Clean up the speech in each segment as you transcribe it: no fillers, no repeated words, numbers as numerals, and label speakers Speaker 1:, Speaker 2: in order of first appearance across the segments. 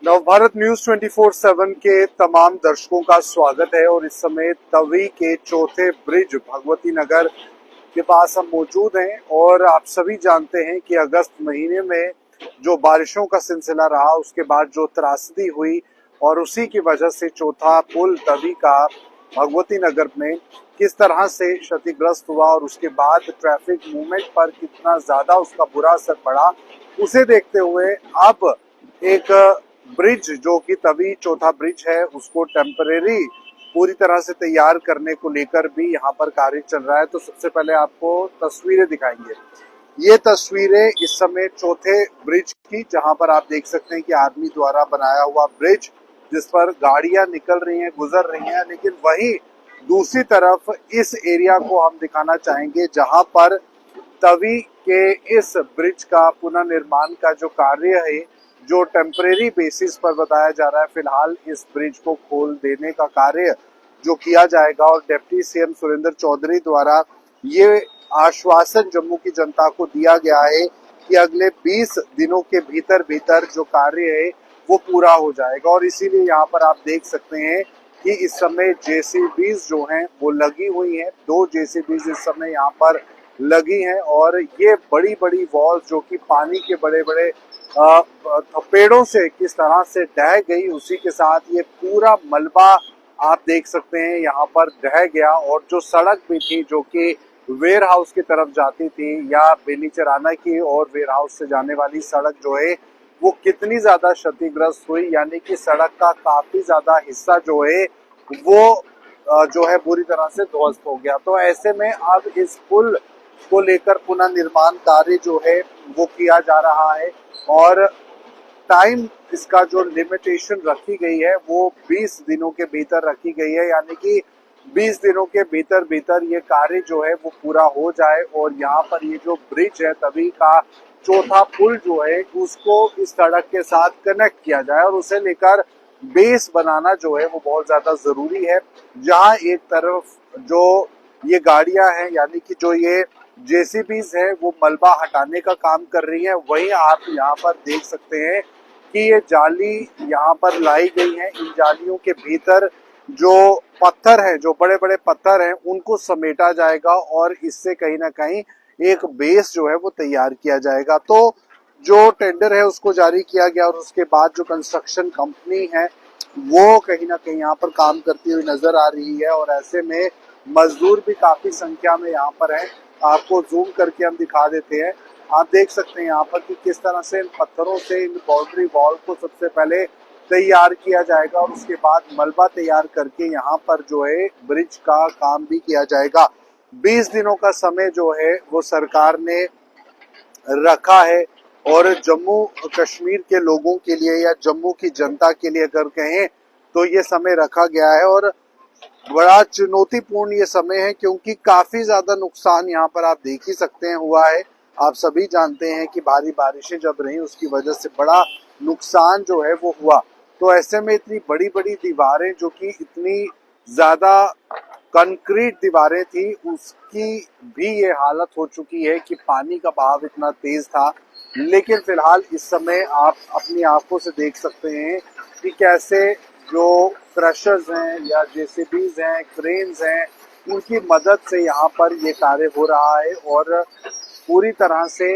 Speaker 1: Navbharat news 24/7 के तमाम दर्शकों का स्वागत है और इस समय तवी के चौथे ब्रिज भगवती नगर के पास हम मौजूद हैं। और आप सभी जानते हैं कि अगस्त महीने में जो बारिशों का सिलसिला रहा, उसके बाद जो त्रासदी हुई और उसी की वजह से चौथा पुल तवी का भगवती नगर में किस तरह से क्षतिग्रस्त हुआ और उसके बाद ट्रैफिक मूवमेंट पर कितना ज्यादा उसका बुरा असर पड़ा, उसे देखते हुए अब एक ब्रिज जो कि तवी चौथा ब्रिज है उसको टेम्परेरी पूरी तरह से तैयार करने को लेकर भी यहाँ पर कार्य चल रहा है। तो सबसे पहले आपको तस्वीरें दिखाएंगे। ये तस्वीरें इस समय चौथे ब्रिज की, जहां पर आप देख सकते हैं कि आर्मी द्वारा बनाया हुआ ब्रिज जिस पर गाड़ियां निकल रही हैं, गुजर रही हैं। लेकिन वहीं दूसरी तरफ इस एरिया को हम दिखाना चाहेंगे जहां पर तवी के इस ब्रिज का पुनर्निर्माण का जो कार्य है, जो टेम्परेरी बेसिस पर बताया जा रहा है, फिलहाल इस ब्रिज को खोल देने का कार्य जो किया जाएगा। और डिप्टी सीएम सुरेंद्र चौधरी द्वारा ये आश्वासन जम्मू की जनता को दिया गया है कि अगले 20 दिनों के भीतर भीतर जो कार्य है वो पूरा हो जाएगा। और इसीलिए यहाँ पर आप देख सकते हैं कि इस समय जेसीबीज जो हैं वो लगी हुई हैं। 2 जेसीबीज इस समय यहाँ पर लगी हैं और ये बड़ी बड़ी वॉल्स जो कि पानी के बड़े बड़े पेड़ों से किस तरह से ढह गई, उसी के साथ ये पूरा मलबा आप देख सकते हैं यहाँ पर ढह गया। और जो सड़क भी थी जो कि वेयर हाउस की तरफ जाती थी या बेनीचराना की और वेयर हाउस से जाने वाली सड़क जो है वो कितनी ज्यादा क्षतिग्रस्त हुई, यानी कि सड़क का काफी ज्यादा हिस्सा जो है वो जो है बुरी तरह से ध्वस्त हो गया। तो ऐसे में अब इस पुल को लेकर पुनर्निर्माण कार्य जो है वो किया जा रहा है और टाइम इसका जो लिमिटेशन रखी गई है वो 20 दिनों के भीतर रखी गई है, यानी कि 20 दिनों के भीतर भीतर ये कार्य जो है वो पूरा हो जाए और यहाँ पर ये जो ब्रिज है तभी का चौथा पुल जो है उसको इस सड़क के साथ कनेक्ट किया जाए और उसे लेकर बेस बनाना जो है वो बहुत ज्यादा जरूरी है। जहाँ एक तरफ जो ये गाड़ियां हैं, यानी कि जो ये जेसीबीज है वो मलबा हटाने का काम कर रही है, वहीं आप यहाँ पर देख सकते हैं कि ये जाली यहाँ पर लाई गई है। इन जालियों के भीतर जो पत्थर है, जो बड़े बड़े पत्थर हैं, उनको समेटा जाएगा और इससे कहीं ना कहीं एक बेस जो है वो तैयार किया जाएगा। तो जो टेंडर है उसको जारी किया गया और उसके बाद जो कंस्ट्रक्शन कंपनी है वो कहीं ना कहीं यहाँ पर काम करती हुई नजर आ रही है और ऐसे में मजदूर भी काफी संख्या में यहाँ पर है। आपको जूम करके हम दिखा देते हैं। आप देख सकते हैं यहाँ पर कि किस तरह से इन पत्थरों से इन बाउंड्री वॉल को सबसे पहले तैयार किया जाएगा और उसके बाद मलबा तैयार करके यहाँ पर जो है ब्रिज का काम भी किया जाएगा। 20 दिनों का समय जो है वो सरकार ने रखा है और जम्मू कश्मीर के लोगों के लिए या जम्मू की जनता के लिए अगर कहें तो ये समय रखा गया है। और बड़ा चुनौतीपूर्ण ये समय है क्योंकि काफी ज्यादा नुकसान यहाँ पर आप देख ही सकते हैं हुआ है। आप सभी जानते हैं कि भारी बारिशें जब रही उसकी वजह से बड़ा नुकसान जो है वो हुआ। तो ऐसे में इतनी बड़ी बड़ी दीवारें जो कि इतनी ज्यादा कंक्रीट दीवारें थी उसकी भी ये हालत हो चुकी है कि पानी का बहाव इतना तेज था। लेकिन फिलहाल इस समय आप अपनी आंखों से देख सकते हैं कि कैसे जो क्रशर्स हैं या जेसीबीज हैं, क्रेन्स हैं, उनकी मदद से यहाँ पर ये कार्य हो रहा है और पूरी तरह से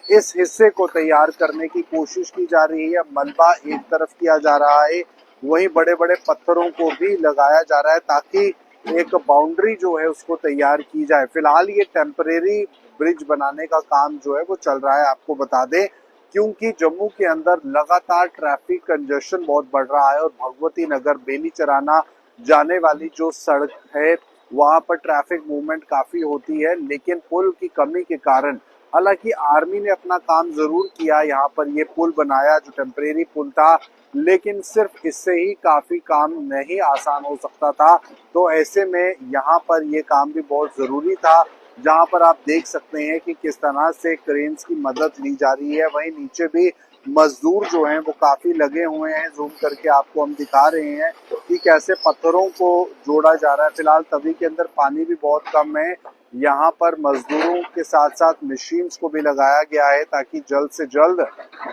Speaker 1: इस हिस्से को तैयार करने की कोशिश की जा रही है। मलबा एक तरफ किया जा रहा है, वहीं बड़े बड़े पत्थरों को भी लगाया जा रहा है ताकि एक बाउंड्री जो है उसको तैयार की जाए। फिलहाल ये टेम्परेरी ब्रिज बनाने का काम जो है वो चल रहा है। आपको बता दें क्योंकि जम्मू के अंदर लगातार ट्रैफिक कंजेशन बहुत बढ़ रहा है और भगवती नगर बेनीचराना जाने वाली जो सड़क है वहां पर ट्रैफिक मूवमेंट काफी होती है। लेकिन पुल की कमी के कारण, हालांकि आर्मी ने अपना काम जरूर किया, यहाँ पर ये पुल बनाया जो टेम्परेरी पुल था, लेकिन सिर्फ इससे ही काफी काम नहीं आसान हो सकता था। तो ऐसे में यहाँ पर ये काम भी बहुत जरूरी था, जहाँ पर आप देख सकते हैं कि किस तरह से क्रेन्स की मदद ली जा रही है। वहीं नीचे भी मजदूर जो हैं वो काफी लगे हुए हैं। जूम करके आपको हम दिखा रहे हैं कि कैसे पत्थरों को जोड़ा जा रहा है। फिलहाल तवी के अंदर पानी भी बहुत कम है, यहाँ पर मजदूरों के साथ साथ मशीन्स को भी लगाया गया है ताकि जल्द से जल्द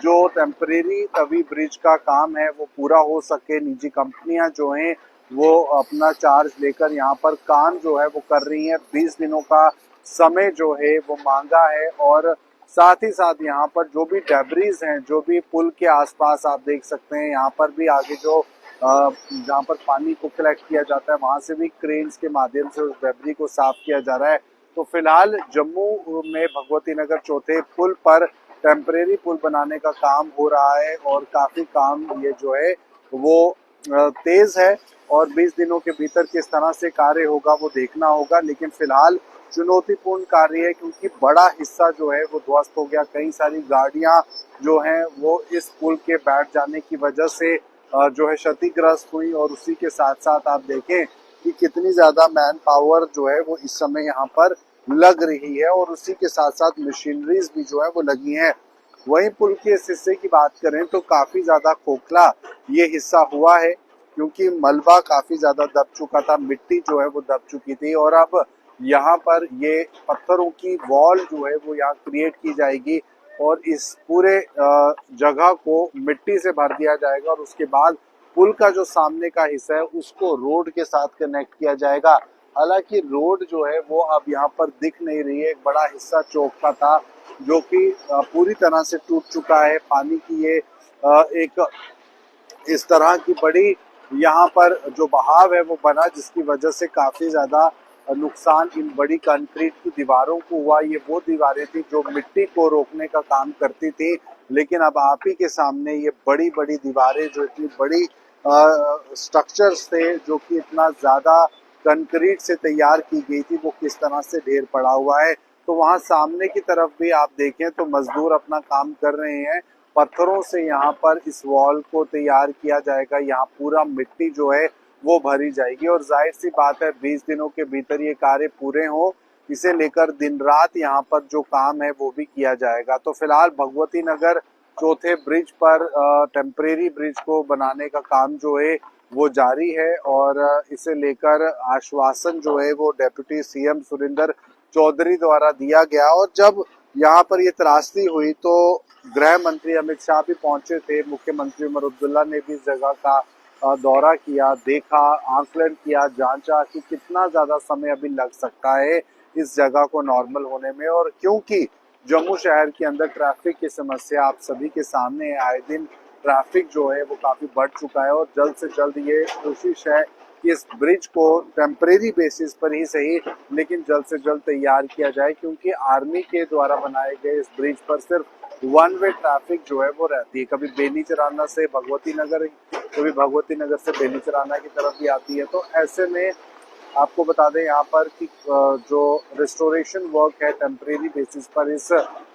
Speaker 1: जो टेम्परेरी तवी ब्रिज का काम है वो पूरा हो सके। निजी कंपनियां जो हैं वो अपना चार्ज लेकर यहाँ पर काम जो है वो कर रही हैं। 20 दिनों का समय जो है वो मांगा है और साथ ही साथ यहाँ पर जो भी डेब्रीज हैं, जो भी पुल के आसपास आप देख सकते हैं, यहाँ पर भी आगे जो जहाँ पर पानी को कलेक्ट किया जाता है वहां से भी क्रेन्स के माध्यम से उस डेब्री को साफ किया जा रहा है। तो फिलहाल जम्मू में भगवती नगर चौथे पुल पर टेम्परेरी पुल बनाने का काम हो रहा है और काफी काम ये जो है वो तेज है और 20 दिनों के भीतर किस तरह से कार्य होगा वो देखना होगा। लेकिन फिलहाल चुनौतीपूर्ण कार्य है क्योंकि बड़ा हिस्सा जो है वो ध्वस्त हो गया। कई सारी गाड़ियां जो हैं वो इस पुल के बैठ जाने की वजह से जो है क्षतिग्रस्त हुई और उसी के साथ साथ आप देखें कि कितनी ज्यादा मैन पावर जो है वो इस समय यहाँ पर लग रही है और उसी के साथ साथ मशीनरीज भी जो है वो लगी हैं। वहीं पुल के इस हिस्से की बात करें तो काफी ज्यादा खोखला ये हिस्सा हुआ है क्योंकि मलबा काफी ज्यादा दब चुका था, मिट्टी जो है वो दब चुकी थी और अब यहाँ पर ये पत्थरों की वॉल जो है वो यहाँ क्रिएट की जाएगी और इस पूरे जगह को मिट्टी से भर दिया जाएगा और उसके बाद पुल का जो सामने का हिस्सा है उसको रोड के साथ कनेक्ट किया जाएगा। हालांकि रोड जो है वो अब यहाँ पर दिख नहीं रही है। एक बड़ा हिस्सा चौक का था जो कि पूरी तरह से टूट चुका है। पानी की ये एक इस तरह की बड़ी यहाँ पर जो बहाव है वो बना जिसकी वजह से काफी ज्यादा नुकसान इन बड़ी कंक्रीट की दीवारों को हुआ। ये वो दीवारें थी जो मिट्टी को रोकने का काम करती थी, लेकिन अब आप ही के सामने ये बड़ी बड़ी दीवारें जो इतनी बड़ी स्ट्रक्चर्स थे जो कि इतना ज्यादा कंक्रीट से तैयार की गई थी वो किस तरह से ढेर पड़ा हुआ है। तो वहां सामने की तरफ भी आप देखें तो मजदूर अपना काम कर रहे हैं। पत्थरों से यहाँ पर इस वॉल को तैयार किया जाएगा। यहाँ पूरा मिट्टी जो है वो भरी जाएगी और जाहिर सी बात है 20 दिनों के भीतर ये कार्य पूरे हो, इसे लेकर दिन रात यहाँ पर जो काम है वो भी किया जाएगा। तो फिलहाल भगवती नगर चौथे ब्रिज पर टेम्परेरी ब्रिज को बनाने का काम जो है वो जारी है और इसे लेकर आश्वासन जो है वो डेप्यूटी सीएम सुरेंद्र चौधरी द्वारा दिया गया। और जब यहाँ पर ये त्रासदी हुई तो गृह मंत्री अमित शाह भी पहुंचे थे, मुख्यमंत्री उमर अब्दुल्ला ने भी इस जगह का दौरा किया, देखा, आंकलन किया, जांचा कि कितना ज्यादा समय अभी लग सकता है इस जगह को नॉर्मल होने में। और क्योंकि जम्मू शहर के अंदर ट्रैफिक की समस्या आप सभी के सामने है, आए दिन ट्रैफिक जो है वो काफी बढ़ चुका है और जल्द से जल्द ये कोशिश है कि इस ब्रिज को टेम्परेरी बेसिस पर ही सही लेकिन जल्द से जल्द तैयार किया जाए क्योंकि आर्मी के द्वारा बनाए गए इस ब्रिज पर सिर्फ वन वे ट्रैफिक जो है वो रहती है। कभी बेनी चराना से भगवती नगर, कभी भगवती नगर से बेनी चराना की तरफ भी आती है। तो ऐसे में आपको बता दें यहाँ पर कि जो रिस्टोरेशन वर्क है टेम्परेरी बेसिस पर इस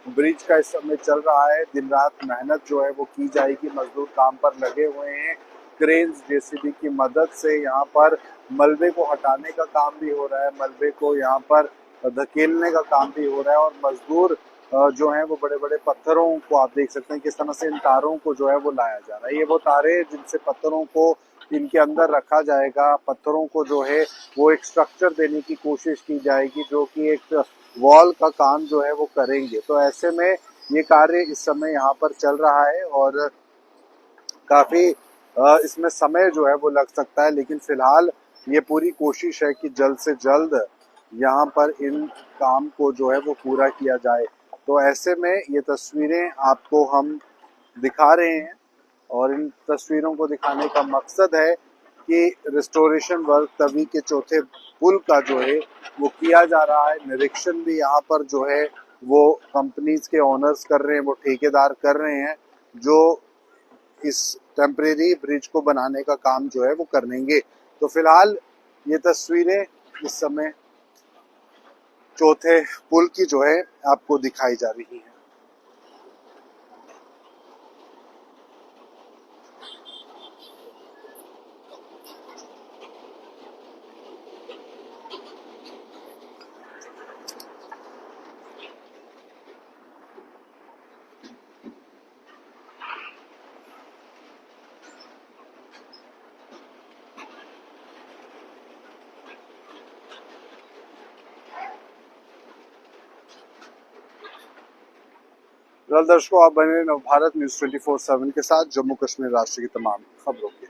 Speaker 1: ब्रिज का इस समय चल रहा है। दिन रात मेहनत जो है वो की जाएगी, मजदूर काम पर लगे हुए हैं। क्रेन्स जेसीबी की मदद से यहाँ पर मलबे को हटाने का काम भी हो रहा है, मलबे को यहाँ पर धकेलने का काम भी हो रहा है और मजदूर जो है वो बड़े बड़े पत्थरों को आप देख सकते हैं किस तरह से इन तारों को जो है वो लाया जा रहा है। ये वो तारे जिनसे पत्थरों को इनके अंदर रखा जाएगा, पत्थरों को जो है वो एक स्ट्रक्चर देने की कोशिश की जाएगी जो कि एक वॉल का काम जो है वो करेंगे। तो ऐसे में ये कार्य इस समय यहाँ पर चल रहा है और काफी इसमें समय जो है वो लग सकता है, लेकिन फिलहाल ये पूरी कोशिश है कि जल्द से जल्द यहाँ पर इन काम को जो है वो पूरा किया जाए। तो ऐसे में ये तस्वीरें आपको हम दिखा रहे हैं और इन तस्वीरों को दिखाने का मकसद है कि रिस्टोरेशन वर्क तवी के चौथे पुल का जो है वो किया जा रहा है। निरीक्षण भी यहाँ पर जो है वो कंपनीज के ओनर्स कर रहे हैं, वो ठेकेदार कर रहे हैं जो इस टेम्परेरी ब्रिज को बनाने का काम जो है वो करेंगे। तो फिलहाल ये तस्वीरें इस समय चौथे पुल की जो है आपको दिखाई जा रही है। दर्शकों, आप बने नवभारत न्यूज 24/7 के साथ जम्मू कश्मीर राष्ट्र की तमाम खबरों के।